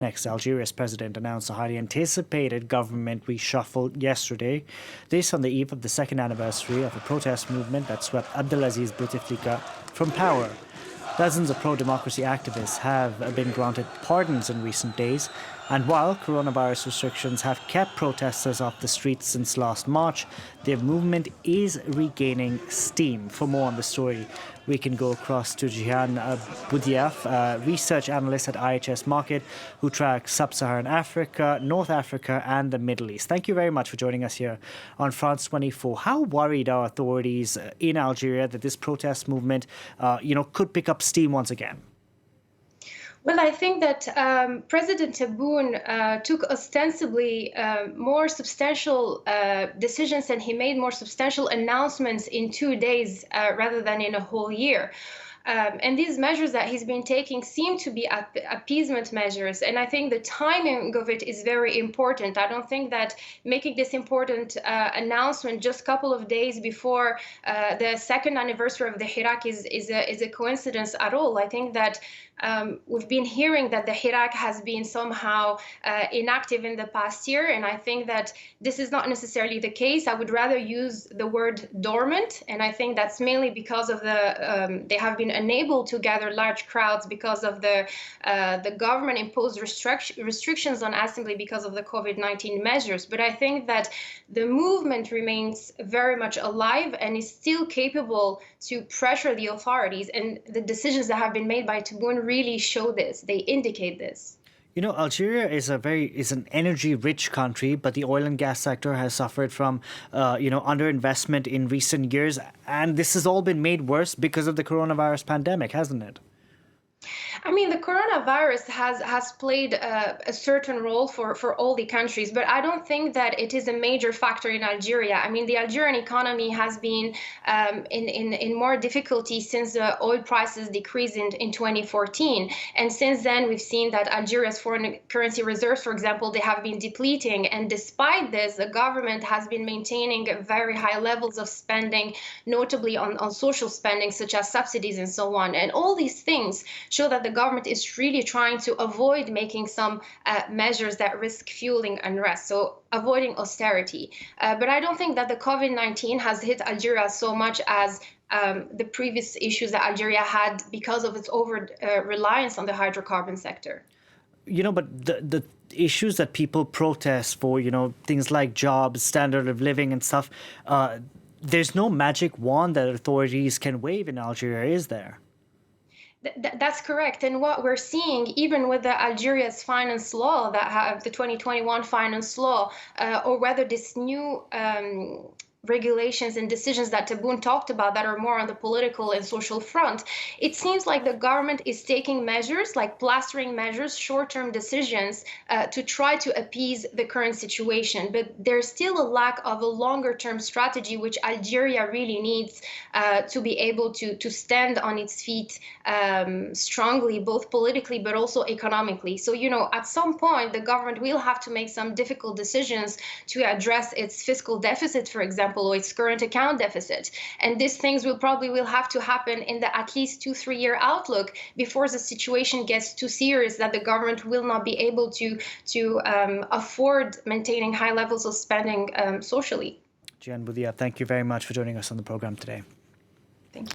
Next, Algeria's president announced a highly anticipated government reshuffle yesterday. This on the eve of the second anniversary of a protest movement that swept Abdelaziz Bouteflika from power. Dozens of pro-democracy activists have been granted pardons in recent days, and while coronavirus restrictions have kept protesters off the streets since last March, their movement is regaining steam. For more on the story, we can go across to Jihan Boudiaf, a research analyst at IHS Markit, who tracks sub-Saharan Africa, North Africa, and the Middle East. Thank you very much for joining us here on France 24. How worried are authorities in Algeria that this protest movement, could pick up steam once again? Well, I think that President Tebboune took ostensibly more substantial decisions, and he made more substantial announcements in 2 days rather than in a whole year. And these measures that he's been taking seem to be appeasement measures. And I think the timing of it is very important. I don't think that making this important announcement just a couple of days before the second anniversary of the Hirak is a coincidence at all. I think that we've been hearing that the Hirak has been somehow inactive in the past year, and I think that this is not necessarily the case. I would rather use the word dormant, and I think that's mainly because of they have been unable to gather large crowds because of the government-imposed restrictions on assembly because of the COVID-19 measures. But I think that the movement remains very much alive and is still capable to pressure the authorities, and the decisions that have been made by Tebboune really show this. They indicate this. Algeria is an energy-rich country, but the oil and gas sector has suffered from, underinvestment in recent years, and this has all been made worse because of the coronavirus pandemic, hasn't it? I mean, the coronavirus has played a certain role for all the countries, but I don't think that it is a major factor in Algeria. I mean, the Algerian economy has been in more difficulty since the oil prices decreased in 2014. And since then, we've seen that Algeria's foreign currency reserves, for example, they have been depleting. And despite this, the government has been maintaining very high levels of spending, notably on social spending, such as subsidies and so on. And all these things show that the government is really trying to avoid making some measures that risk fueling unrest, so avoiding austerity. But I don't think that the COVID-19 has hit Algeria so much as the previous issues that Algeria had because of its over-reliance on the hydrocarbon sector. But the issues that people protest for, things like jobs, standard of living and stuff, there's no magic wand that authorities can wave in Algeria, is there? That's correct. And what we're seeing, even with the Algeria's finance law, the 2021 finance law, or whether this new regulations and decisions that Tebboune talked about that are more on the political and social front, it seems like the government is taking measures like plastering measures, short-term decisions to try to appease the current situation. But there's still a lack of a longer-term strategy, which Algeria really needs to be able to stand on its feet strongly, both politically but also economically. So, at some point, the government will have to make some difficult decisions to address its fiscal deficit, for example, or its current account deficit. And these things will have to happen in the at least 2-3 year outlook before the situation gets too serious that the government will not be able to afford maintaining high levels of spending socially. Jihan Boudiaf, thank you very much for joining us on the program today.